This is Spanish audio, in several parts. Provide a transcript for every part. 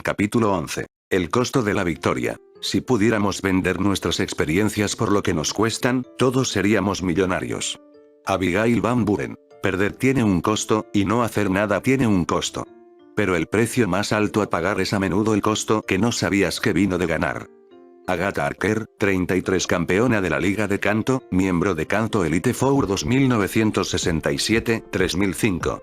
Capítulo 11. El costo de la victoria. Si pudiéramos vender nuestras experiencias por lo que nos cuestan, todos seríamos millonarios. Abigail Van Buren. Perder tiene un costo, y no hacer nada tiene un costo. Pero el precio más alto a pagar es a menudo el costo que no sabías que vino de ganar. Agatha Archer, 33 campeona de la Liga de Canto, miembro de Canto Elite Four 1967-3005.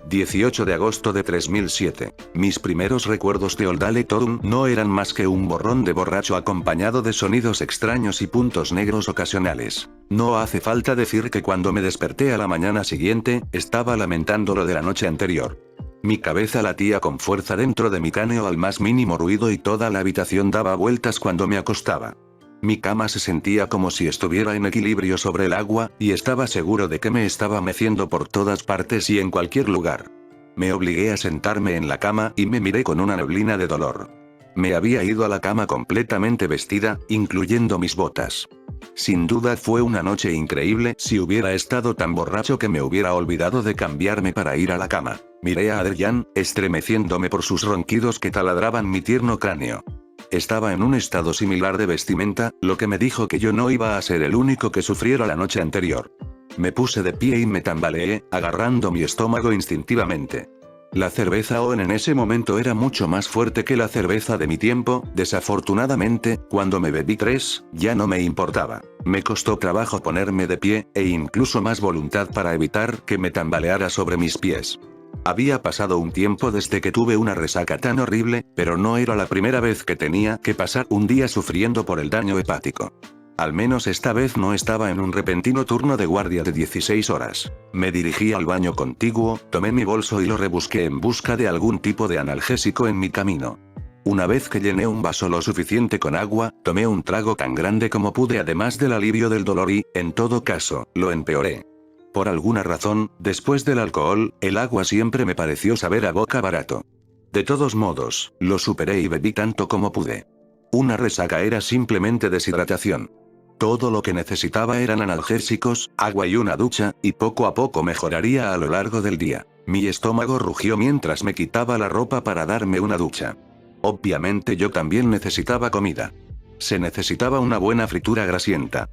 18 de agosto de 3007. Mis primeros recuerdos de Oldale Town no eran más que un borrón de borracho acompañado de sonidos extraños y puntos negros ocasionales. No hace falta decir que cuando me desperté a la mañana siguiente, estaba lamentando lo de la noche anterior. Mi cabeza latía con fuerza dentro de mi cráneo al más mínimo ruido y toda la habitación daba vueltas cuando me acostaba. Mi cama se sentía como si estuviera en equilibrio sobre el agua, y estaba seguro de que me estaba meciendo por todas partes y en cualquier lugar. Me obligué a sentarme en la cama y me miré con una neblina de dolor. Me había ido a la cama completamente vestida, incluyendo mis botas. Sin duda fue una noche increíble si hubiera estado tan borracho que me hubiera olvidado de cambiarme para ir a la cama. Miré a Adrián, estremeciéndome por sus ronquidos que taladraban mi tierno cráneo. Estaba en un estado similar de vestimenta, lo que me dijo que yo no iba a ser el único que sufriera la noche anterior. Me puse de pie y me tambaleé, agarrando mi estómago instintivamente. La cerveza Owen en ese momento era mucho más fuerte que la cerveza de mi tiempo. Desafortunadamente, cuando me bebí 3, ya no me importaba. Me costó trabajo ponerme de pie, e incluso más voluntad para evitar que me tambaleara sobre mis pies. Había pasado un tiempo desde que tuve una resaca tan horrible, pero no era la primera vez que tenía que pasar un día sufriendo por el daño hepático. Al menos esta vez no estaba en un repentino turno de guardia de 16 horas. Me dirigí al baño contiguo, tomé mi bolso y lo rebusqué en busca de algún tipo de analgésico en mi camino. Una vez que llené un vaso lo suficiente con agua, tomé un trago tan grande como pude además del alivio del dolor y, en todo caso, lo empeoré. Por alguna razón, después del alcohol, el agua siempre me pareció saber a boca barato. De todos modos, lo superé y bebí tanto como pude. Una resaca era simplemente deshidratación. Todo lo que necesitaba eran analgésicos, agua y una ducha, y poco a poco mejoraría a lo largo del día. Mi estómago rugió mientras me quitaba la ropa para darme una ducha. Obviamente yo también necesitaba comida. Se necesitaba una buena fritura grasienta.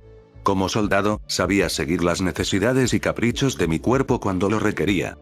Como soldado, sabía seguir las necesidades y caprichos de mi cuerpo cuando lo requería.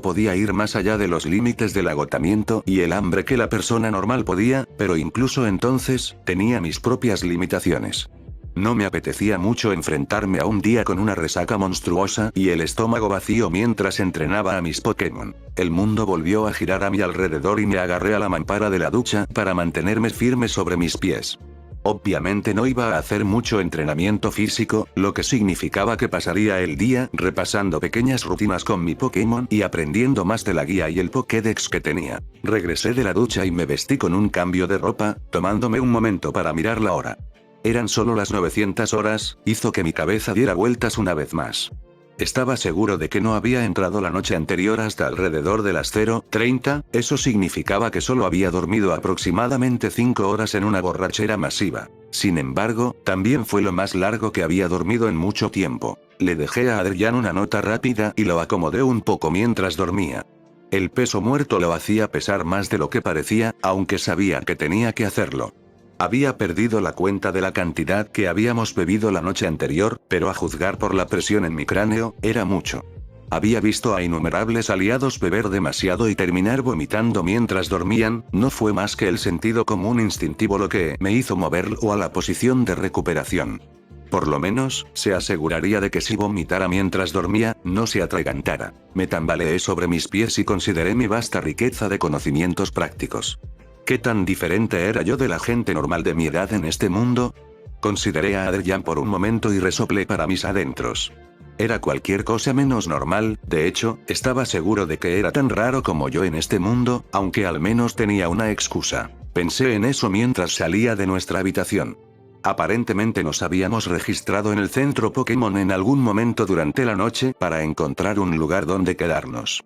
Podía ir más allá de los límites del agotamiento y el hambre que la persona normal podía, pero incluso entonces, tenía mis propias limitaciones. No me apetecía mucho enfrentarme a un día con una resaca monstruosa y el estómago vacío mientras entrenaba a mis Pokémon. El mundo volvió a girar a mi alrededor y me agarré a la mampara de la ducha para mantenerme firme sobre mis pies. Obviamente no iba a hacer mucho entrenamiento físico, lo que significaba que pasaría el día repasando pequeñas rutinas con mi Pokémon y aprendiendo más de la guía y el Pokédex que tenía. Regresé de la ducha y me vestí con un cambio de ropa, tomándome un momento para mirar la hora. Eran solo las 900 horas, hizo que mi cabeza diera vueltas una vez más. Estaba seguro de que no había entrado la noche anterior hasta alrededor de las 0:30, eso significaba que solo había dormido aproximadamente 5 horas en una borrachera masiva. Sin embargo, también fue lo más largo que había dormido en mucho tiempo. Le dejé a Adrián una nota rápida y lo acomodé un poco mientras dormía. El peso muerto lo hacía pesar más de lo que parecía, aunque sabía que tenía que hacerlo. Había perdido la cuenta de la cantidad que habíamos bebido la noche anterior, pero a juzgar por la presión en mi cráneo, era mucho. Había visto a innumerables aliados beber demasiado y terminar vomitando mientras dormían, no fue más que el sentido común instintivo lo que me hizo moverlo a la posición de recuperación. Por lo menos, se aseguraría de que si vomitara mientras dormía, no se atragantara. Me tambaleé sobre mis pies y consideré mi vasta riqueza de conocimientos prácticos. ¿Qué tan diferente era yo de la gente normal de mi edad en este mundo? Consideré a Adrián por un momento y resoplé para mis adentros. Era cualquier cosa menos normal, de hecho, estaba seguro de que era tan raro como yo en este mundo, aunque al menos tenía una excusa. Pensé en eso mientras salía de nuestra habitación. Aparentemente nos habíamos registrado en el centro Pokémon en algún momento durante la noche para encontrar un lugar donde quedarnos.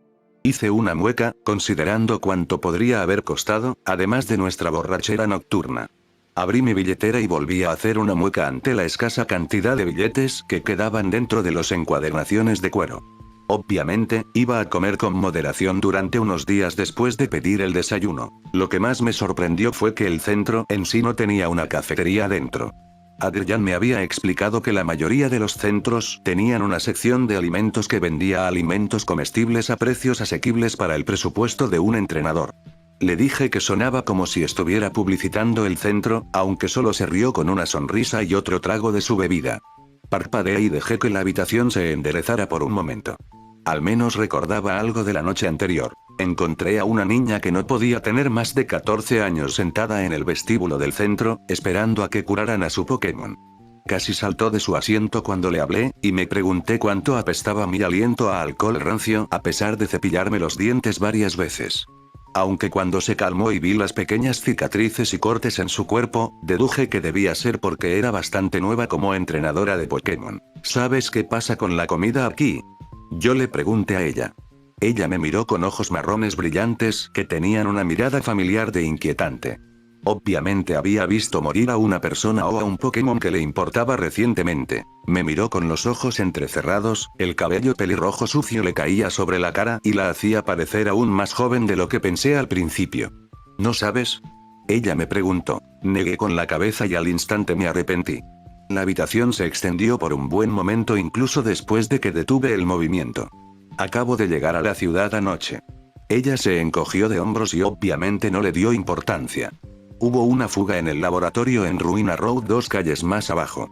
Hice una mueca, considerando cuánto podría haber costado, además de nuestra borrachera nocturna. Abrí mi billetera y volví a hacer una mueca ante la escasa cantidad de billetes que quedaban dentro de los encuadernaciones de cuero. Obviamente, iba a comer con moderación durante unos días después de pedir el desayuno. Lo que más me sorprendió fue que el centro en sí no tenía una cafetería dentro. Adrián me había explicado que la mayoría de los centros tenían una sección de alimentos que vendía alimentos comestibles a precios asequibles para el presupuesto de un entrenador. Le dije que sonaba como si estuviera publicitando el centro, aunque solo se rió con una sonrisa y otro trago de su bebida. Parpadeé y dejé que la habitación se enderezara por un momento. Al menos recordaba algo de la noche anterior. Encontré a una niña que no podía tener más de 14 años sentada en el vestíbulo del centro, esperando a que curaran a su Pokémon. Casi saltó de su asiento cuando le hablé, y me pregunté cuánto apestaba mi aliento a alcohol rancio a pesar de cepillarme los dientes varias veces. Aunque cuando se calmó y vi las pequeñas cicatrices y cortes en su cuerpo, deduje que debía ser porque era bastante nueva como entrenadora de Pokémon. ¿Sabes qué pasa con la comida aquí? Yo le pregunté a ella. Ella me miró con ojos marrones brillantes que tenían una mirada familiar de inquietante. Obviamente había visto morir a una persona o a un Pokémon que le importaba recientemente. Me miró con los ojos entrecerrados, el cabello pelirrojo sucio le caía sobre la cara y la hacía parecer aún más joven de lo que pensé al principio. ¿No sabes? Ella me preguntó. Negué con la cabeza y al instante me arrepentí. La habitación se extendió por un buen momento incluso después de que detuve el movimiento. Acabo de llegar a la ciudad anoche. Ella se encogió de hombros y obviamente no le dio importancia. Hubo una fuga en el laboratorio en Ruina Road 2 calles más abajo.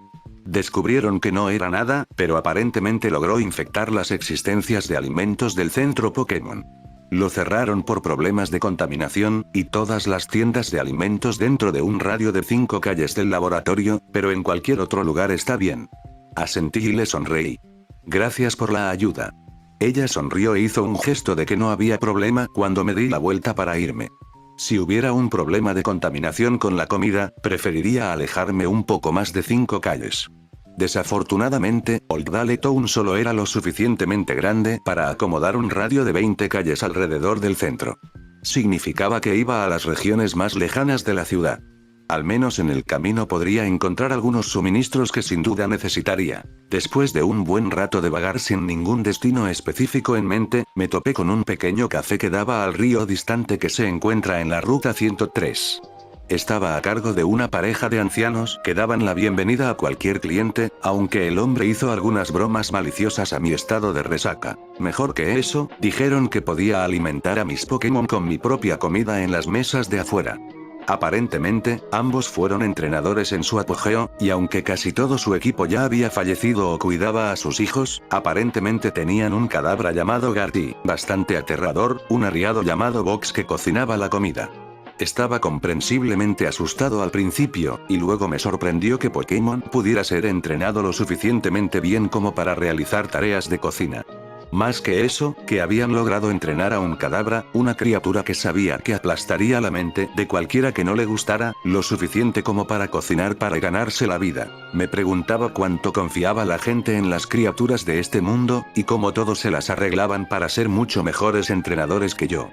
Descubrieron que no era nada, pero aparentemente logró infectar las existencias de alimentos del centro Pokémon. Lo cerraron por problemas de contaminación, y todas las tiendas de alimentos dentro de un radio de 5 calles del laboratorio, pero en cualquier otro lugar está bien. Asentí y le sonreí. Gracias por la ayuda. Ella sonrió e hizo un gesto de que no había problema cuando me di la vuelta para irme. Si hubiera un problema de contaminación con la comida, preferiría alejarme un poco más de 5 calles. Desafortunadamente, Old Dale Town solo era lo suficientemente grande para acomodar un radio de 20 calles alrededor del centro. Significaba que iba a las regiones más lejanas de la ciudad. Al menos en el camino podría encontrar algunos suministros que sin duda necesitaría. Después de un buen rato de vagar sin ningún destino específico en mente, me topé con un pequeño café que daba al río distante que se encuentra en la ruta 103. Estaba a cargo de una pareja de ancianos que daban la bienvenida a cualquier cliente, aunque el hombre hizo algunas bromas maliciosas a mi estado de resaca. Mejor que eso, dijeron que podía alimentar a mis Pokémon con mi propia comida en las mesas de afuera. Aparentemente, ambos fueron entrenadores en su apogeo, y aunque casi todo su equipo ya había fallecido o cuidaba a sus hijos, aparentemente tenían un cadáver llamado Garty, bastante aterrador, un arriado llamado Box que cocinaba la comida. Estaba comprensiblemente asustado al principio, y luego me sorprendió que Pokémon pudiera ser entrenado lo suficientemente bien como para realizar tareas de cocina. Más que eso, que habían logrado entrenar a un Kadabra, una criatura que sabía que aplastaría la mente de cualquiera que no le gustara, lo suficiente como para cocinar para ganarse la vida. Me preguntaba cuánto confiaba la gente en las criaturas de este mundo, y cómo todos se las arreglaban para ser mucho mejores entrenadores que yo.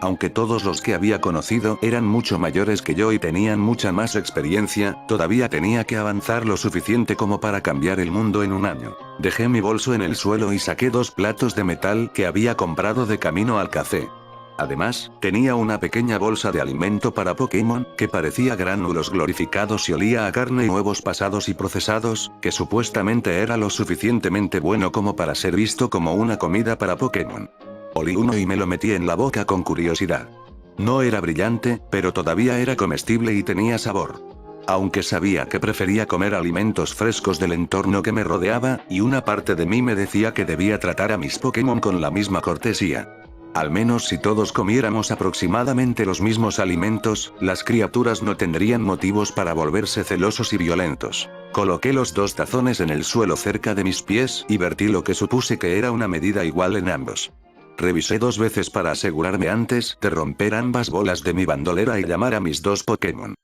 Aunque todos los que había conocido eran mucho mayores que yo y tenían mucha más experiencia, todavía tenía que avanzar lo suficiente como para cambiar el mundo en un año. Dejé mi bolso en el suelo y saqué 2 platos de metal que había comprado de camino al café. Además, tenía una pequeña bolsa de alimento para Pokémon, que parecía gránulos glorificados y olía a carne y huevos pasados y procesados, que supuestamente era lo suficientemente bueno como para ser visto como una comida para Pokémon. Olí uno y me lo metí en la boca con curiosidad. No era brillante, pero todavía era comestible y tenía sabor. Aunque sabía que prefería comer alimentos frescos del entorno que me rodeaba, y una parte de mí me decía que debía tratar a mis Pokémon con la misma cortesía. Al menos si todos comiéramos aproximadamente los mismos alimentos, las criaturas no tendrían motivos para volverse celosos y violentos. Coloqué los 2 tazones en el suelo cerca de mis pies y vertí lo que supuse que era una medida igual en ambos. Revisé 2 veces para asegurarme antes de romper ambas bolas de mi bandolera y llamar a mis 2 Pokémon.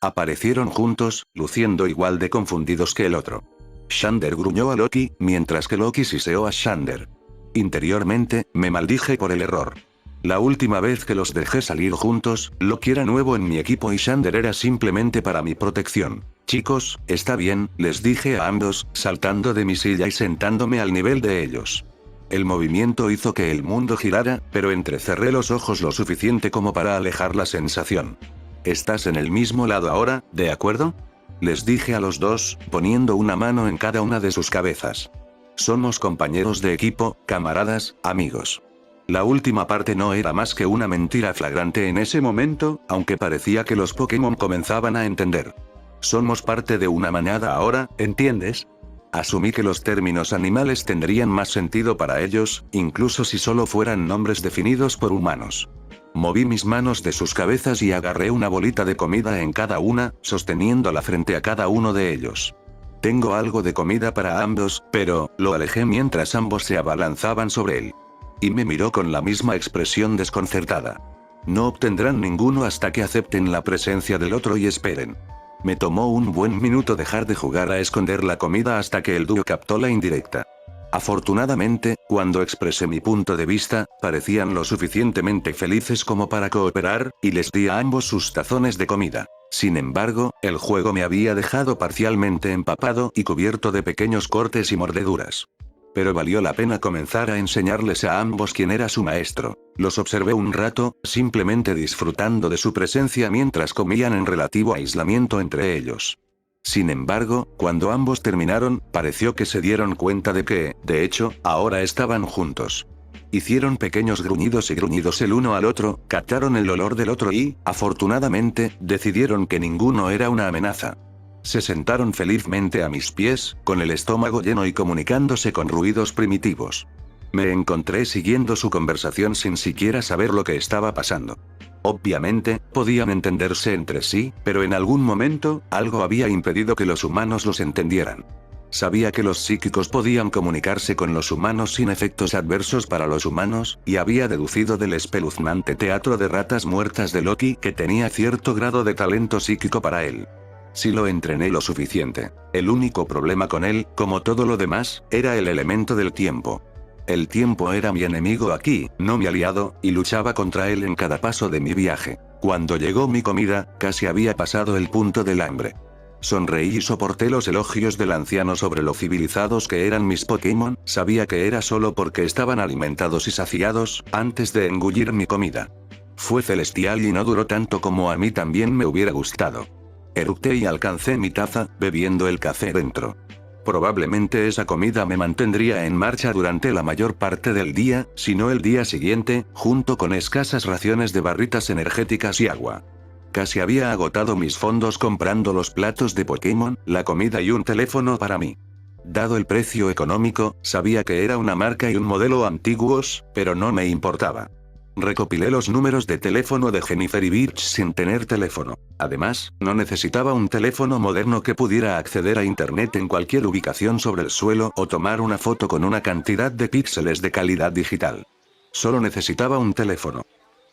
Aparecieron juntos, luciendo igual de confundidos que el otro. Xander gruñó a Loki, mientras que Loki siseó a Xander. Interiormente, me maldije por el error. La última vez que los dejé salir juntos, Loki era nuevo en mi equipo y Xander era simplemente para mi protección. Chicos, está bien, les dije a ambos, saltando de mi silla y sentándome al nivel de ellos. El movimiento hizo que el mundo girara, pero entrecerré los ojos lo suficiente como para alejar la sensación. Estás en el mismo lado ahora, ¿de acuerdo? Les dije a los dos, poniendo una mano en cada una de sus cabezas. Somos compañeros de equipo, camaradas, amigos. La última parte no era más que una mentira flagrante en ese momento, aunque parecía que los Pokémon comenzaban a entender. Somos parte de una manada ahora, ¿entiendes? Asumí que los términos animales tendrían más sentido para ellos, incluso si solo fueran nombres definidos por humanos. Moví mis manos de sus cabezas y agarré una bolita de comida en cada una, sosteniéndola frente a cada uno de ellos. Tengo algo de comida para ambos, pero lo alejé mientras ambos se abalanzaban sobre él. Y me miró con la misma expresión desconcertada. No obtendrán ninguno hasta que acepten la presencia del otro y esperen. Me tomó un buen minuto dejar de jugar a esconder la comida hasta que el dúo captó la indirecta. Afortunadamente, cuando expresé mi punto de vista, parecían lo suficientemente felices como para cooperar, y les di a ambos sus tazones de comida. Sin embargo, el juego me había dejado parcialmente empapado y cubierto de pequeños cortes y mordeduras. Pero valió la pena comenzar a enseñarles a ambos quién era su maestro. Los observé un rato, simplemente disfrutando de su presencia mientras comían en relativo aislamiento entre ellos. Sin embargo, cuando ambos terminaron, pareció que se dieron cuenta de que, de hecho, ahora estaban juntos. Hicieron pequeños gruñidos y gruñidos el uno al otro, captaron el olor del otro y, afortunadamente, decidieron que ninguno era una amenaza. Se sentaron felizmente a mis pies, con el estómago lleno y comunicándose con ruidos primitivos. Me encontré siguiendo su conversación sin siquiera saber lo que estaba pasando. Obviamente, podían entenderse entre sí, pero en algún momento, algo había impedido que los humanos los entendieran. Sabía que los psíquicos podían comunicarse con los humanos sin efectos adversos para los humanos, y había deducido del espeluznante teatro de ratas muertas de Loki que tenía cierto grado de talento psíquico para él. Si lo entrené lo suficiente. El único problema con él, como todo lo demás, era el elemento del tiempo. El tiempo era mi enemigo aquí, no mi aliado, y luchaba contra él en cada paso de mi viaje. Cuando llegó mi comida, casi había pasado el punto del hambre. Sonreí y soporté los elogios del anciano sobre lo civilizados que eran mis Pokémon, sabía que era solo porque estaban alimentados y saciados, antes de engullir mi comida. Fue celestial y no duró tanto como a mí también me hubiera gustado. Eructé y alcancé mi taza, bebiendo el café dentro. Probablemente esa comida me mantendría en marcha durante la mayor parte del día, si no el día siguiente, junto con escasas raciones de barritas energéticas y agua. Casi había agotado mis fondos comprando los platos de Pokémon, la comida y un teléfono para mí. Dado el precio económico, sabía que era una marca y un modelo antiguos, pero no me importaba. Recopilé los números de teléfono de Jennifer y Birch sin tener teléfono. Además, no necesitaba un teléfono moderno que pudiera acceder a internet en cualquier ubicación sobre el suelo o tomar una foto con una cantidad de píxeles de calidad digital. Solo necesitaba un teléfono.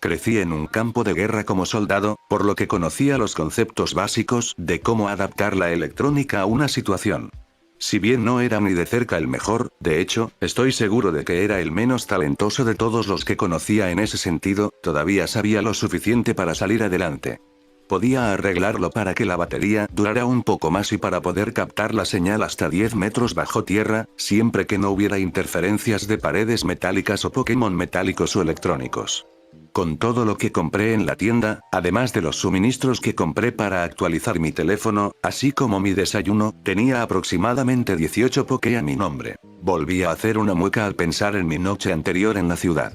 Crecí en un campo de guerra como soldado, por lo que conocía los conceptos básicos de cómo adaptar la electrónica a una situación. Si bien no era ni de cerca el mejor, de hecho, estoy seguro de que era el menos talentoso de todos los que conocía en ese sentido, todavía sabía lo suficiente para salir adelante. Podía arreglarlo para que la batería durara un poco más y para poder captar la señal hasta 10 metros bajo tierra, siempre que no hubiera interferencias de paredes metálicas o Pokémon metálicos o electrónicos. Con todo lo que compré en la tienda, además de los suministros que compré para actualizar mi teléfono, así como mi desayuno, tenía aproximadamente 18 Poké a mi nombre. Volví a hacer una mueca al pensar en mi noche anterior en la ciudad.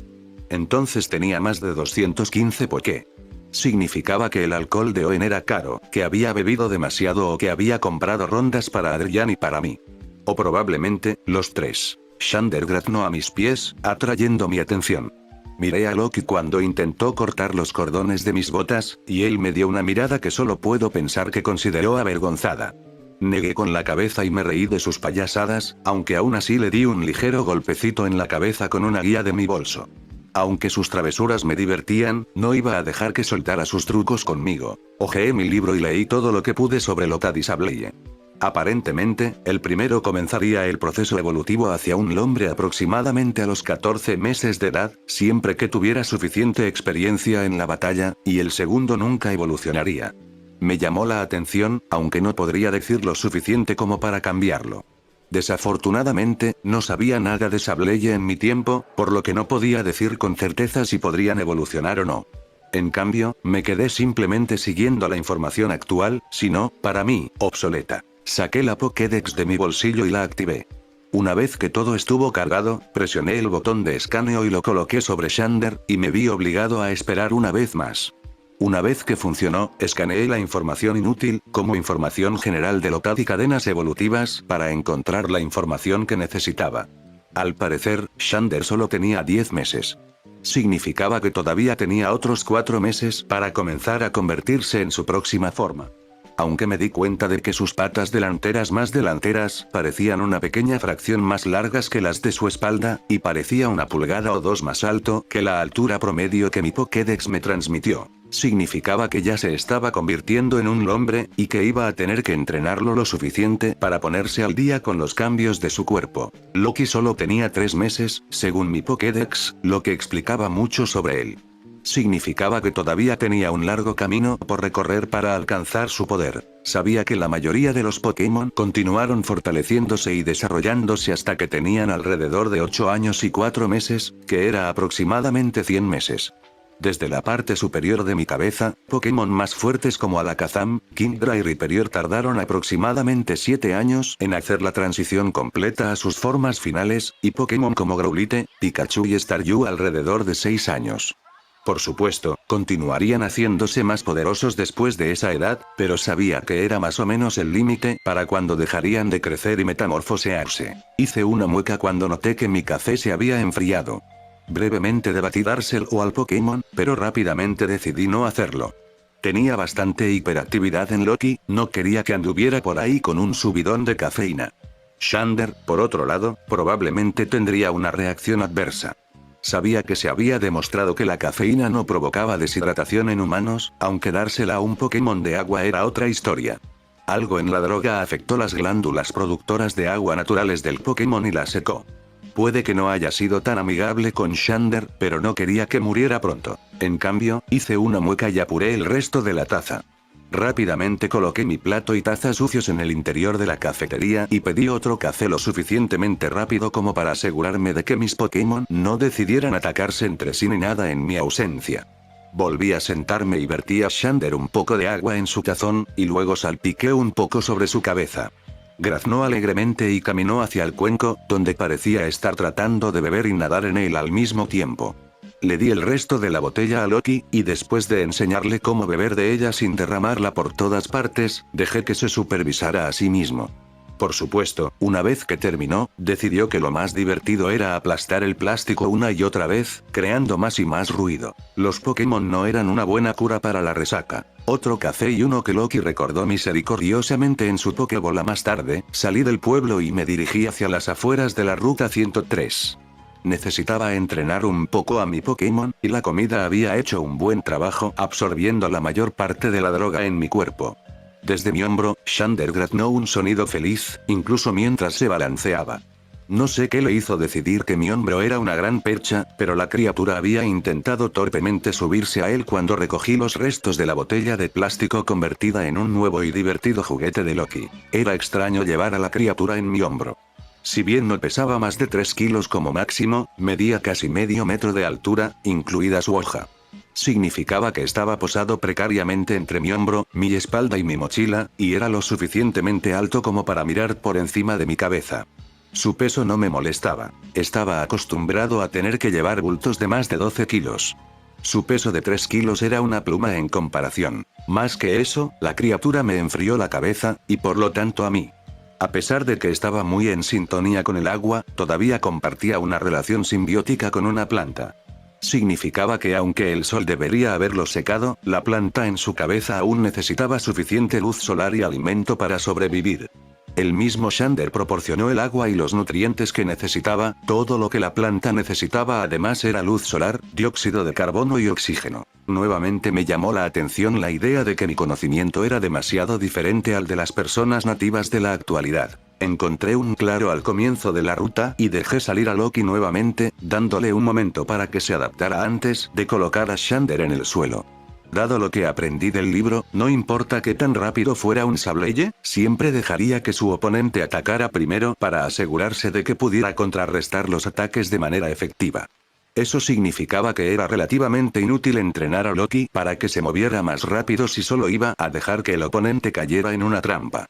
Entonces tenía más de 215 Poké. Significaba que el alcohol de Oen era caro, que había bebido demasiado o que había comprado rondas para Adrián y para mí. O probablemente, los tres. Xander graznó a mis pies, atrayendo mi atención. Miré a Loki cuando intentó cortar los cordones de mis botas, y él me dio una mirada que solo puedo pensar que consideró avergonzada. Negué con la cabeza y me reí de sus payasadas, aunque aún así le di un ligero golpecito en la cabeza con una guía de mi bolso. Aunque sus travesuras me divertían, no iba a dejar que soltara sus trucos conmigo. Hojeé mi libro y leí todo lo que pude sobre Lota Disableie. Aparentemente, el primero comenzaría el proceso evolutivo hacia un hombre aproximadamente a los 14 meses de edad, siempre que tuviera suficiente experiencia en la batalla, y el segundo nunca evolucionaría. Me llamó la atención, aunque no podría decir lo suficiente como para cambiarlo. Desafortunadamente, no sabía nada de Sableye en mi tiempo, por lo que no podía decir con certeza si podrían evolucionar o no. En cambio, me quedé simplemente siguiendo la información actual, si no, para mí, obsoleta. Saqué la Pokédex de mi bolsillo y la activé. Una vez que todo estuvo cargado, presioné el botón de escaneo y lo coloqué sobre Xander, y me vi obligado a esperar una vez más. Una vez que funcionó, escaneé la información inútil, como información general de Lotad y cadenas evolutivas, para encontrar la información que necesitaba. Al parecer, Xander solo tenía 10 meses. Significaba que todavía tenía otros 4 meses para comenzar a convertirse en su próxima forma. Aunque me di cuenta de que sus patas delanteras más delanteras parecían una pequeña fracción más largas que las de su espalda, y parecía 1 pulgada o 2 más alto que la altura promedio que mi Pokédex me transmitió. Significaba que ya se estaba convirtiendo en un hombre, y que iba a tener que entrenarlo lo suficiente para ponerse al día con los cambios de su cuerpo. Loki solo tenía 3 meses, según mi Pokédex, lo que explicaba mucho sobre él. Significaba que todavía tenía un largo camino por recorrer para alcanzar su poder. Sabía que la mayoría de los Pokémon continuaron fortaleciéndose y desarrollándose hasta que tenían alrededor de 8 años y 4 meses, que era aproximadamente 100 meses. Desde la parte superior de mi cabeza, Pokémon más fuertes como Alakazam, Kingdra y Rhyperior tardaron aproximadamente 7 años en hacer la transición completa a sus formas finales, y Pokémon como Growlithe, Pikachu y Staryu alrededor de 6 años. Por supuesto, continuarían haciéndose más poderosos después de esa edad, pero sabía que era más o menos el límite para cuando dejarían de crecer y metamorfosearse. Hice una mueca cuando noté que mi café se había enfriado. Brevemente debatí dárselo al Pokémon, pero rápidamente decidí no hacerlo. Tenía bastante hiperactividad en Loki, no quería que anduviera por ahí con un subidón de cafeína. Xander, por otro lado, probablemente tendría una reacción adversa. Sabía que se había demostrado que la cafeína no provocaba deshidratación en humanos, aunque dársela a un Pokémon de agua era otra historia. Algo en la droga afectó las glándulas productoras de agua naturales del Pokémon y la secó. Puede que no haya sido tan amigable con Xander, pero no quería que muriera pronto. En cambio, hice una mueca y apuré el resto de la taza. Rápidamente coloqué mi plato y taza sucios en el interior de la cafetería y pedí otro café lo suficientemente rápido como para asegurarme de que mis Pokémon no decidieran atacarse entre sí ni nada en mi ausencia. Volví a sentarme y vertí a Xander un poco de agua en su tazón, y luego salpiqué un poco sobre su cabeza. Graznó alegremente y caminó hacia el cuenco, donde parecía estar tratando de beber y nadar en él al mismo tiempo. Le di el resto de la botella a Loki, y después de enseñarle cómo beber de ella sin derramarla por todas partes, dejé que se supervisara a sí mismo. Por supuesto, una vez que terminó, decidió que lo más divertido era aplastar el plástico una y otra vez, creando más y más ruido. Los Pokémon no eran una buena cura para la resaca. Otro café y uno que Loki recordó misericordiosamente en su Pokébola más tarde. Salí del pueblo y me dirigí hacia las afueras de la Ruta 103. Necesitaba entrenar un poco a mi Pokémon, y la comida había hecho un buen trabajo absorbiendo la mayor parte de la droga en mi cuerpo. Desde mi hombro, Xander graznó un sonido feliz, incluso mientras se balanceaba. No sé qué le hizo decidir que mi hombro era una gran percha, pero la criatura había intentado torpemente subirse a él cuando recogí los restos de la botella de plástico convertida en un nuevo y divertido juguete de Loki. Era extraño llevar a la criatura en mi hombro. Si bien no pesaba más de 3 kilos como máximo, medía casi medio metro de altura, incluida su hoja. Significaba que estaba posado precariamente entre mi hombro, mi espalda y mi mochila, y era lo suficientemente alto como para mirar por encima de mi cabeza. Su peso no me molestaba. Estaba acostumbrado a tener que llevar bultos de más de 12 kilos. Su peso de 3 kilos era una pluma en comparación. Más que eso, la criatura me enfrió la cabeza, y por lo tanto a mí. A pesar de que estaba muy en sintonía con el agua, todavía compartía una relación simbiótica con una planta. Significaba que aunque el sol debería haberlo secado, la planta en su cabeza aún necesitaba suficiente luz solar y alimento para sobrevivir. El mismo Xander proporcionó el agua y los nutrientes que necesitaba. Todo lo que la planta necesitaba además era luz solar, dióxido de carbono y oxígeno. Nuevamente me llamó la atención la idea de que mi conocimiento era demasiado diferente al de las personas nativas de la actualidad. Encontré un claro al comienzo de la ruta y dejé salir a Loki nuevamente, dándole un momento para que se adaptara antes de colocar a Xander en el suelo. Dado lo que aprendí del libro, no importa qué tan rápido fuera un Sableye, siempre dejaría que su oponente atacara primero para asegurarse de que pudiera contrarrestar los ataques de manera efectiva. Eso significaba que era relativamente inútil entrenar a Loki para que se moviera más rápido si solo iba a dejar que el oponente cayera en una trampa.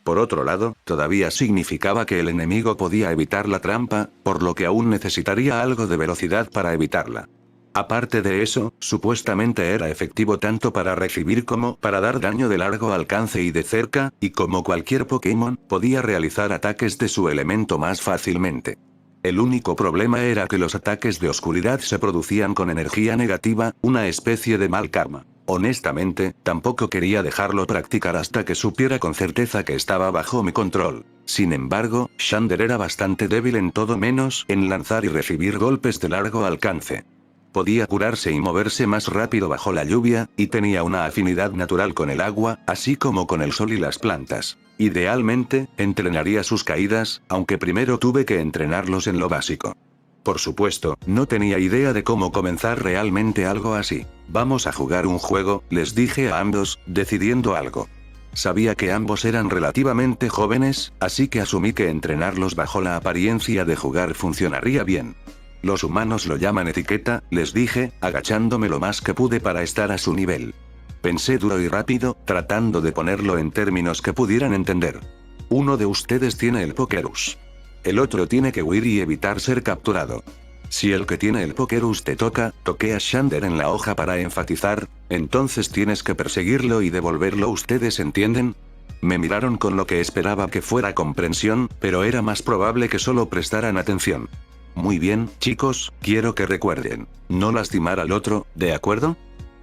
Por otro lado, todavía significaba que el enemigo podía evitar la trampa, por lo que aún necesitaría algo de velocidad para evitarla. Aparte de eso, supuestamente era efectivo tanto para recibir como para dar daño de largo alcance y de cerca, y como cualquier Pokémon, podía realizar ataques de su elemento más fácilmente. El único problema era que los ataques de oscuridad se producían con energía negativa, una especie de mal karma. Honestamente, tampoco quería dejarlo practicar hasta que supiera con certeza que estaba bajo mi control. Sin embargo, Xander era bastante débil en todo menos en lanzar y recibir golpes de largo alcance. Podía curarse y moverse más rápido bajo la lluvia, y tenía una afinidad natural con el agua, así como con el sol y las plantas. Idealmente, entrenaría sus caídas, aunque primero tuve que entrenarlos en lo básico. Por supuesto, no tenía idea de cómo comenzar realmente algo así. Vamos a jugar un juego, les dije a ambos, decidiendo algo. Sabía que ambos eran relativamente jóvenes, así que asumí que entrenarlos bajo la apariencia de jugar funcionaría bien. Los humanos lo llaman etiqueta, les dije, agachándome lo más que pude para estar a su nivel. Pensé duro y rápido, tratando de ponerlo en términos que pudieran entender. Uno de ustedes tiene el Pokerus. El otro tiene que huir y evitar ser capturado. Si el que tiene el Pokerus te toca, toqué a Xander en la hoja para enfatizar, entonces tienes que perseguirlo y devolverlo. ¿Ustedes entienden? Me miraron con lo que esperaba que fuera comprensión, pero era más probable que solo prestaran atención. Muy bien, chicos, quiero que recuerden. No lastimar al otro, ¿de acuerdo?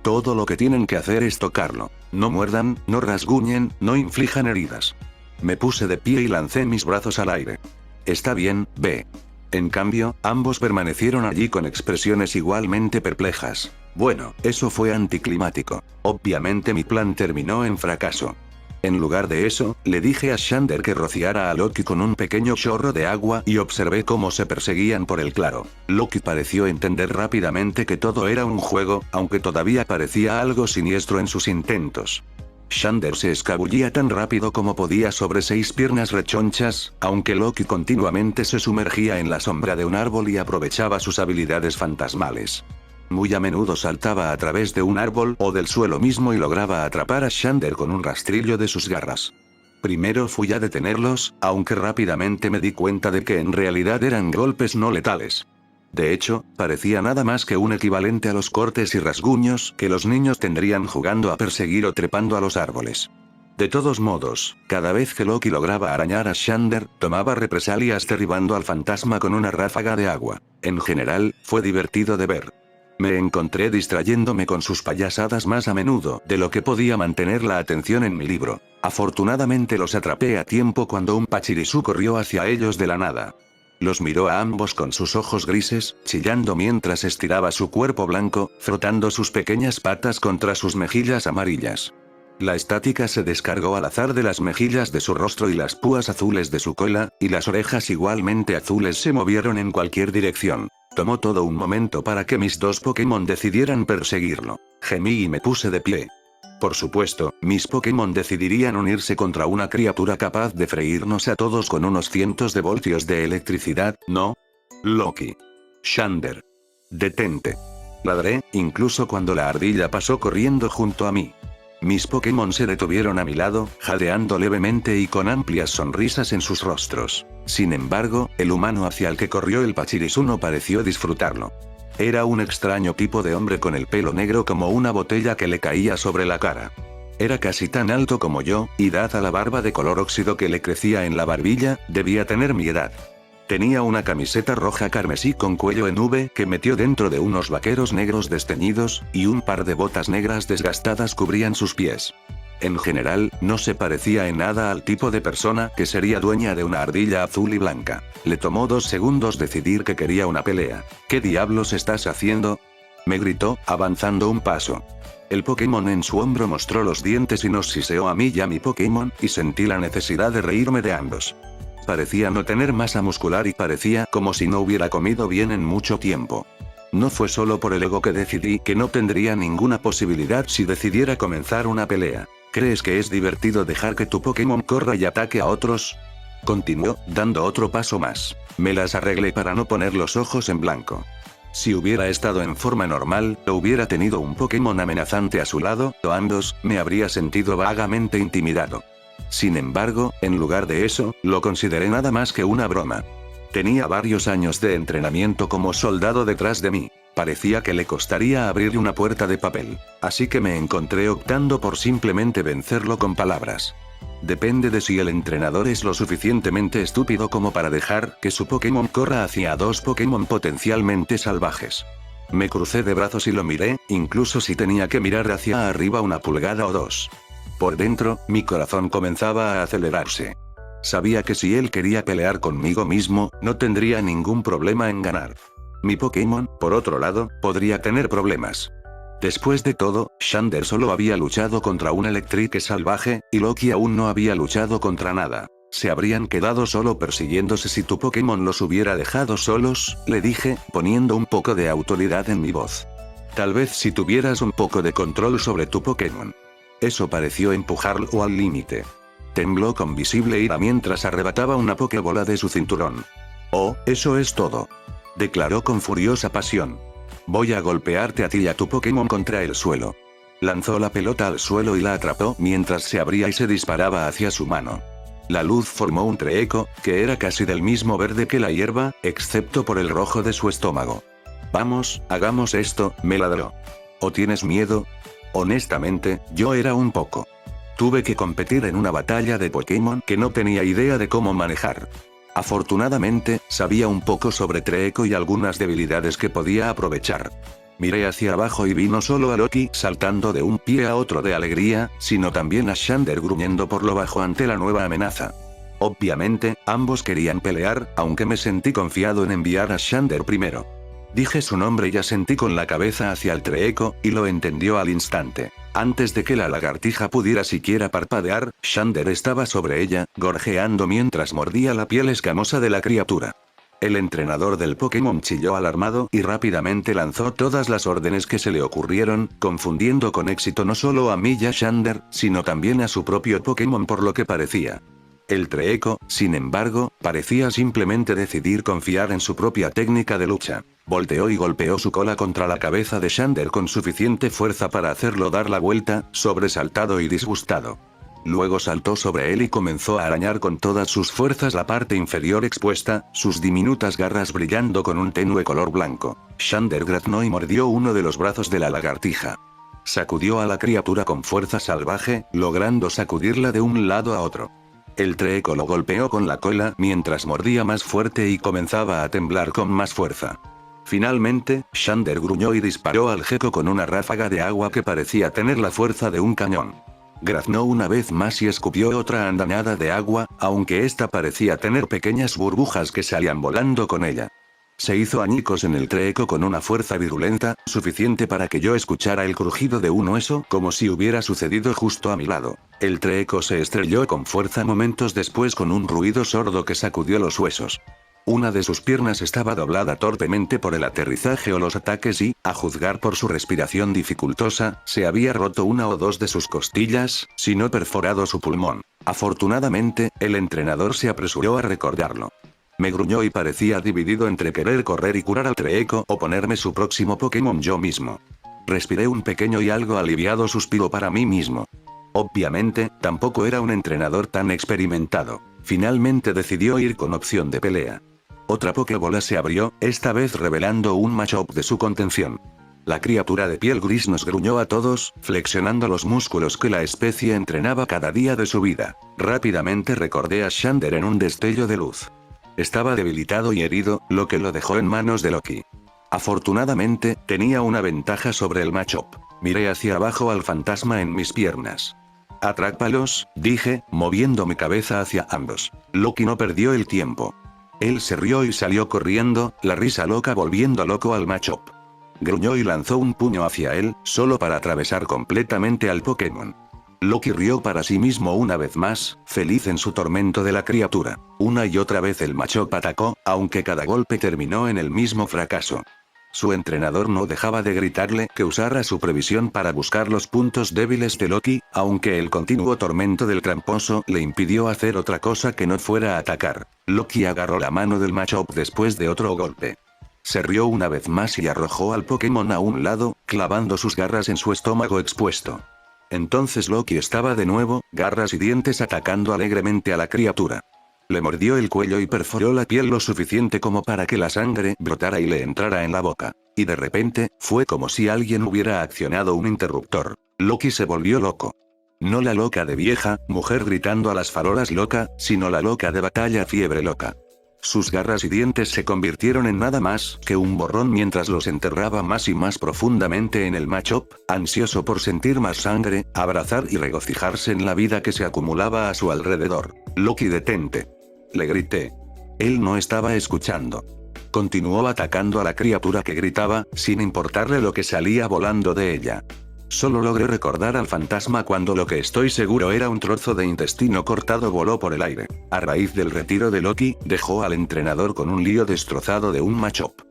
Todo lo que tienen que hacer es tocarlo. No muerdan, no rasguñen, no inflijan heridas. Me puse de pie y lancé mis brazos al aire. Está bien, ve. En cambio, ambos permanecieron allí con expresiones igualmente perplejas. Bueno, eso fue anticlimático. Obviamente mi plan terminó en fracaso. En lugar de eso, le dije a Xander que rociara a Loki con un pequeño chorro de agua y observé cómo se perseguían por el claro. Loki pareció entender rápidamente que todo era un juego, aunque todavía parecía algo siniestro en sus intentos. Xander se escabullía tan rápido como podía sobre 6 piernas rechonchas, aunque Loki continuamente se sumergía en la sombra de un árbol y aprovechaba sus habilidades fantasmales. Muy a menudo saltaba a través de un árbol o del suelo mismo y lograba atrapar a Xander con un rastrillo de sus garras. Primero fui a detenerlos, aunque rápidamente me di cuenta de que en realidad eran golpes no letales. De hecho, parecía nada más que un equivalente a los cortes y rasguños que los niños tendrían jugando a perseguir o trepando a los árboles. De todos modos, cada vez que Loki lograba arañar a Xander, tomaba represalias derribando al fantasma con una ráfaga de agua. En general, fue divertido de ver. Me encontré distrayéndome con sus payasadas más a menudo de lo que podía mantener la atención en mi libro. Afortunadamente los atrapé a tiempo cuando un Pachirisu corrió hacia ellos de la nada. Los miró a ambos con sus ojos grises, chillando mientras estiraba su cuerpo blanco, frotando sus pequeñas patas contra sus mejillas amarillas. La estática se descargó al azar de las mejillas de su rostro y las púas azules de su cola, y las orejas igualmente azules se movieron en cualquier dirección. Tomó todo un momento para que mis dos Pokémon decidieran perseguirlo. Gemí y me puse de pie. Por supuesto, mis Pokémon decidirían unirse contra una criatura capaz de freírnos a todos con unos cientos de voltios de electricidad, ¿no? Loki. Xander. Detente. Ladré, incluso cuando la ardilla pasó corriendo junto a mí. Mis Pokémon se detuvieron a mi lado, jadeando levemente y con amplias sonrisas en sus rostros. Sin embargo, el humano hacia el que corrió el Pachirisu no pareció disfrutarlo. Era un extraño tipo de hombre con el pelo negro como una botella que le caía sobre la cara. Era casi tan alto como yo, y dada la barba de color óxido que le crecía en la barbilla, debía tener mi edad. Tenía una camiseta roja carmesí con cuello en V que metió dentro de unos vaqueros negros desteñidos, y un par de botas negras desgastadas cubrían sus pies. En general, no se parecía en nada al tipo de persona que sería dueña de una ardilla azul y blanca. Le tomó 2 segundos decidir que quería una pelea. ¿Qué diablos estás haciendo?, me gritó, avanzando un paso. El Pokémon en su hombro mostró los dientes y nos siseó a mí y a mi Pokémon, y sentí la necesidad de reírme de ambos. Parecía no tener masa muscular y parecía como si no hubiera comido bien en mucho tiempo. No fue solo por el ego que decidí que no tendría ninguna posibilidad si decidiera comenzar una pelea. ¿Crees que es divertido dejar que tu Pokémon corra y ataque a otros? Continuó, dando otro paso más. Me las arreglé para no poner los ojos en blanco. Si hubiera estado en forma normal, o hubiera tenido un Pokémon amenazante a su lado, o ambos, me habría sentido vagamente intimidado. Sin embargo, en lugar de eso, lo consideré nada más que una broma. Tenía varios años de entrenamiento como soldado detrás de mí. Parecía que le costaría abrir una puerta de papel. Así que me encontré optando por simplemente vencerlo con palabras. Depende de si el entrenador es lo suficientemente estúpido como para dejar que su Pokémon corra hacia dos Pokémon potencialmente salvajes. Me crucé de brazos y lo miré, incluso si tenía que mirar hacia arriba una pulgada o dos. Por dentro, mi corazón comenzaba a acelerarse. Sabía que si él quería pelear conmigo mismo, no tendría ningún problema en ganar. Mi Pokémon, por otro lado, podría tener problemas. Después de todo, Xander solo había luchado contra un Electric salvaje, y Loki aún no había luchado contra nada. Se habrían quedado solo persiguiéndose si tu Pokémon los hubiera dejado solos, le dije, poniendo un poco de autoridad en mi voz. Tal vez si tuvieras un poco de control sobre tu Pokémon. Eso pareció empujarlo al límite. Tembló con visible ira mientras arrebataba una Pokébola de su cinturón. Oh, eso es todo. Declaró con furiosa pasión. Voy a golpearte a ti y a tu Pokémon contra el suelo. Lanzó la pelota al suelo y la atrapó mientras se abría y se disparaba hacia su mano. La luz formó un Treecko, que era casi del mismo verde que la hierba, excepto por el rojo de su estómago. Vamos, hagamos esto, me ladró. ¿O tienes miedo? Honestamente, yo era un poco. Tuve que competir en una batalla de Pokémon que no tenía idea de cómo manejar. Afortunadamente, sabía un poco sobre Treecko y algunas debilidades que podía aprovechar. Miré hacia abajo y vi no solo a Loki saltando de un pie a otro de alegría, sino también a Xander gruñendo por lo bajo ante la nueva amenaza. Obviamente, ambos querían pelear, aunque me sentí confiado en enviar a Xander primero. Dije su nombre y asentí con la cabeza hacia el Treecko, y lo entendió al instante. Antes de que la lagartija pudiera siquiera parpadear, Xander estaba sobre ella, gorjeando mientras mordía la piel escamosa de la criatura. El entrenador del Pokémon chilló alarmado y rápidamente lanzó todas las órdenes que se le ocurrieron, confundiendo con éxito no solo a mí y a Xander, sino también a su propio Pokémon por lo que parecía. El Treecko, sin embargo, parecía simplemente decidir confiar en su propia técnica de lucha. Volteó y golpeó su cola contra la cabeza de Xander con suficiente fuerza para hacerlo dar la vuelta, sobresaltado y disgustado. Luego saltó sobre él y comenzó a arañar con todas sus fuerzas la parte inferior expuesta, sus diminutas garras brillando con un tenue color blanco. Xander graznó y mordió uno de los brazos de la lagartija. Sacudió a la criatura con fuerza salvaje, logrando sacudirla de un lado a otro. El Treecko lo golpeó con la cola mientras mordía más fuerte y comenzaba a temblar con más fuerza. Finalmente, Xander gruñó y disparó al gecko con una ráfaga de agua que parecía tener la fuerza de un cañón. Graznó una vez más y escupió otra andanada de agua, aunque esta parecía tener pequeñas burbujas que salían volando con ella. Se hizo añicos en el Treecko con una fuerza virulenta, suficiente para que yo escuchara el crujido de un hueso como si hubiera sucedido justo a mi lado. El Treecko se estrelló con fuerza momentos después con un ruido sordo que sacudió los huesos. Una de sus piernas estaba doblada torpemente por el aterrizaje o los ataques y, a juzgar por su respiración dificultosa, se había roto una o dos de sus costillas, si no perforado su pulmón. Afortunadamente, el entrenador se apresuró a recordarlo. Me gruñó y parecía dividido entre querer correr y curar al Treecko o ponerme su próximo Pokémon yo mismo. Respiré un pequeño y algo aliviado suspiro para mí mismo. Obviamente, tampoco era un entrenador tan experimentado. Finalmente decidió ir con opción de pelea. Otra Pokébola se abrió, esta vez revelando un Machop de su contención. La criatura de piel gris nos gruñó a todos, flexionando los músculos que la especie entrenaba cada día de su vida. Rápidamente recordé a Xander en un destello de luz. Estaba debilitado y herido, lo que lo dejó en manos de Loki. Afortunadamente, tenía una ventaja sobre el Machop. Miré hacia abajo al fantasma en mis piernas. Atrápalos, dije, moviendo mi cabeza hacia ambos. Loki no perdió el tiempo. Él se rió y salió corriendo, la risa loca volviendo loco al Machop. Gruñó y lanzó un puño hacia él, solo para atravesar completamente al Pokémon. Loki rió para sí mismo una vez más, feliz en su tormento de la criatura. Una y otra vez el Machop atacó, aunque cada golpe terminó en el mismo fracaso. Su entrenador no dejaba de gritarle que usara su previsión para buscar los puntos débiles de Loki, aunque el continuo tormento del tramposo le impidió hacer otra cosa que no fuera atacar. Loki agarró la mano del Machop después de otro golpe. Se rió una vez más y arrojó al Pokémon a un lado, clavando sus garras en su estómago expuesto. Entonces Loki estaba de nuevo, garras y dientes atacando alegremente a la criatura. Le mordió el cuello y perforó la piel lo suficiente como para que la sangre brotara y le entrara en la boca. Y de repente, fue como si alguien hubiera accionado un interruptor. Loki se volvió loco. No la loca de vieja, mujer gritando a las farolas loca, sino la loca de batalla fiebre loca. Sus garras y dientes se convirtieron en nada más que un borrón mientras los enterraba más y más profundamente en el Machop, ansioso por sentir más sangre, abrazar y regocijarse en la vida que se acumulaba a su alrededor. Loki, detente. Le grité. Él no estaba escuchando. Continuó atacando a la criatura que gritaba, sin importarle lo que salía volando de ella. Solo logré recordar al fantasma cuando lo que estoy seguro era un trozo de intestino cortado voló por el aire. A raíz del retiro de Loki, dejó al entrenador con un lío destrozado de un Machop.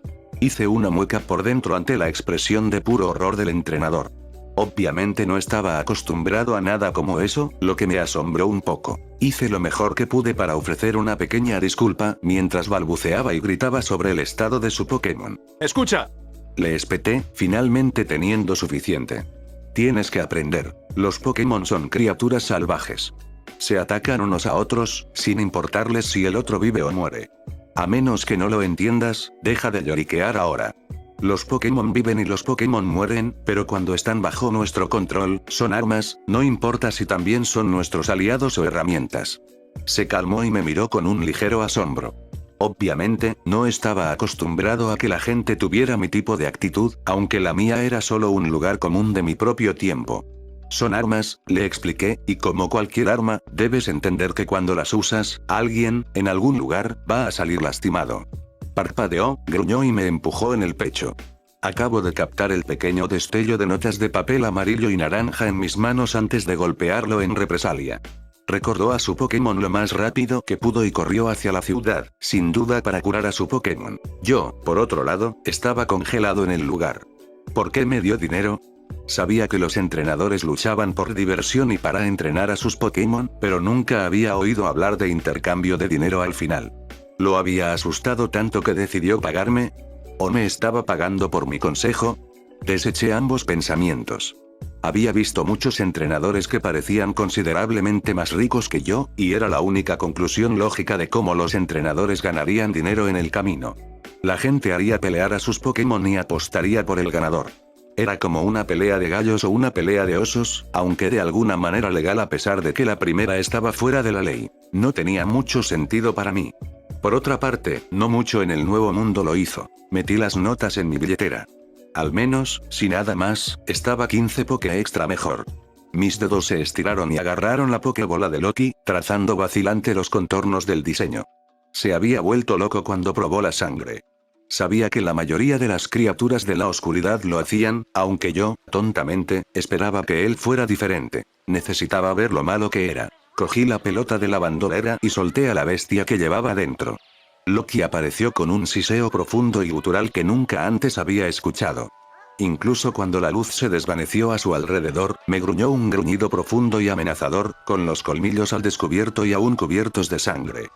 Hice una mueca por dentro ante la expresión de puro horror del entrenador. Obviamente no estaba acostumbrado a nada como eso, lo que me asombró un poco. Hice lo mejor que pude para ofrecer una pequeña disculpa, mientras balbuceaba y gritaba sobre el estado de su Pokémon. ¡Escucha! Le espeté, finalmente teniendo suficiente. Tienes que aprender, los Pokémon son criaturas salvajes. Se atacan unos a otros, sin importarles si el otro vive o muere. A menos que no lo entiendas, deja de lloriquear ahora. Los Pokémon viven y los Pokémon mueren, pero cuando están bajo nuestro control, son armas, no importa si también son nuestros aliados o herramientas. Se calmó y me miró con un ligero asombro. Obviamente, no estaba acostumbrado a que la gente tuviera mi tipo de actitud, aunque la mía era solo un lugar común de mi propio tiempo. Son armas, le expliqué, y como cualquier arma, debes entender que cuando las usas, alguien, en algún lugar, va a salir lastimado. Parpadeó, gruñó y me empujó en el pecho. Acabo de captar el pequeño destello de notas de papel amarillo y naranja en mis manos antes de golpearlo en represalia. Recordó a su Pokémon lo más rápido que pudo y corrió hacia la ciudad, sin duda para curar a su Pokémon. Yo, por otro lado, estaba congelado en el lugar. ¿Por qué me dio dinero? Sabía que los entrenadores luchaban por diversión y para entrenar a sus Pokémon, pero nunca había oído hablar de intercambio de dinero al final. ¿Lo había asustado tanto que decidió pagarme? ¿O me estaba pagando por mi consejo? Deseché ambos pensamientos. Había visto muchos entrenadores que parecían considerablemente más ricos que yo, y era la única conclusión lógica de cómo los entrenadores ganarían dinero en el camino. La gente haría pelear a sus Pokémon y apostaría por el ganador. Era como una pelea de gallos o una pelea de osos, aunque de alguna manera legal a pesar de que la primera estaba fuera de la ley. No tenía mucho sentido para mí. Por otra parte, no mucho en el Nuevo Mundo lo hizo. Metí las notas en mi billetera. Al menos, si nada más, estaba 15 Poké extra mejor. Mis dedos se estiraron y agarraron la Pokébola de Loki, trazando vacilante los contornos del diseño. Se había vuelto loco cuando probó la sangre. Sabía que la mayoría de las criaturas de la oscuridad lo hacían, aunque yo, tontamente, esperaba que él fuera diferente. Necesitaba ver lo malo que era. Cogí la pelota de la bandolera y solté a la bestia que llevaba dentro. Loki apareció con un siseo profundo y gutural que nunca antes había escuchado. Incluso cuando la luz se desvaneció a su alrededor, me gruñó un gruñido profundo y amenazador, con los colmillos al descubierto y aún cubiertos de sangre.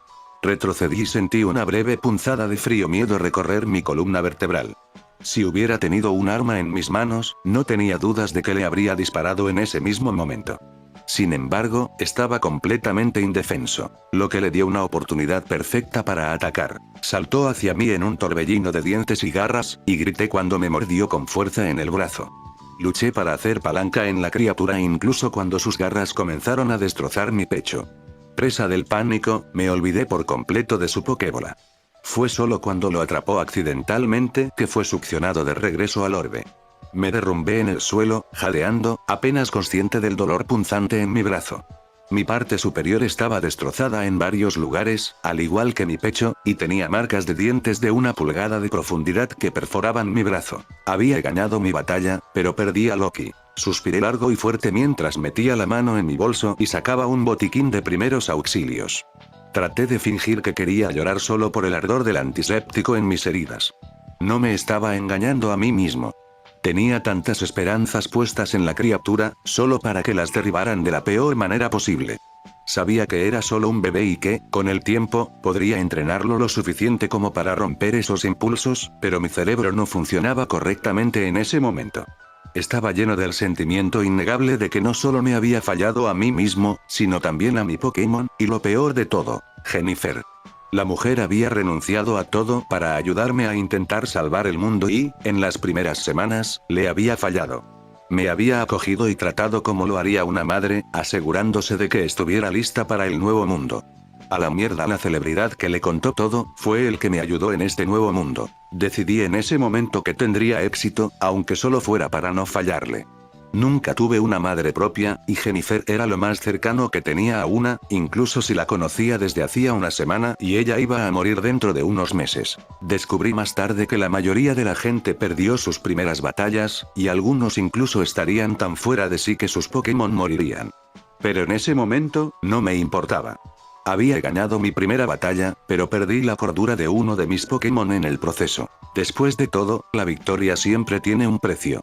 Retrocedí y sentí una breve punzada de frío miedo recorrer mi columna vertebral. Si hubiera tenido un arma en mis manos, no tenía dudas de que le habría disparado en ese mismo momento. Sin embargo, estaba completamente indefenso, lo que le dio una oportunidad perfecta para atacar. Saltó hacia mí en un torbellino de dientes y garras, y grité cuando me mordió con fuerza en el brazo. Luché para hacer palanca en la criatura incluso cuando sus garras comenzaron a destrozar mi pecho. Presa del pánico, me olvidé por completo de su Pokébola. Fue solo cuando lo atrapó accidentalmente que fue succionado de regreso al orbe. Me derrumbé en el suelo, jadeando, apenas consciente del dolor punzante en mi brazo. Mi parte superior estaba destrozada en varios lugares, al igual que mi pecho, y tenía marcas de dientes de 1 pulgada de profundidad que perforaban mi brazo. Había ganado mi batalla, pero perdí a Loki. Suspiré largo y fuerte mientras metía la mano en mi bolso y sacaba un botiquín de primeros auxilios. Traté de fingir que quería llorar solo por el ardor del antiséptico en mis heridas. No me estaba engañando a mí mismo. Tenía tantas esperanzas puestas en la criatura, solo para que las derribaran de la peor manera posible. Sabía que era solo un bebé y que, con el tiempo, podría entrenarlo lo suficiente como para romper esos impulsos, pero mi cerebro no funcionaba correctamente en ese momento. Estaba lleno del sentimiento innegable de que no solo me había fallado a mí mismo, sino también a mi Pokémon, y lo peor de todo, Jennifer. La mujer había renunciado a todo para ayudarme a intentar salvar el mundo y, en las primeras semanas, le había fallado. Me había acogido y tratado como lo haría una madre, asegurándose de que estuviera lista para el nuevo mundo. A la mierda la celebridad que le contó todo, fue el que me ayudó en este nuevo mundo. Decidí en ese momento que tendría éxito, aunque solo fuera para no fallarle. Nunca tuve una madre propia, y Jennifer era lo más cercano que tenía a una, incluso si la conocía desde hacía una semana y ella iba a morir dentro de unos meses. Descubrí más tarde que la mayoría de la gente perdió sus primeras batallas, y algunos incluso estarían tan fuera de sí que sus Pokémon morirían. Pero en ese momento, no me importaba. Había ganado mi primera batalla, pero perdí la cordura de uno de mis Pokémon en el proceso. Después de todo, la victoria siempre tiene un precio.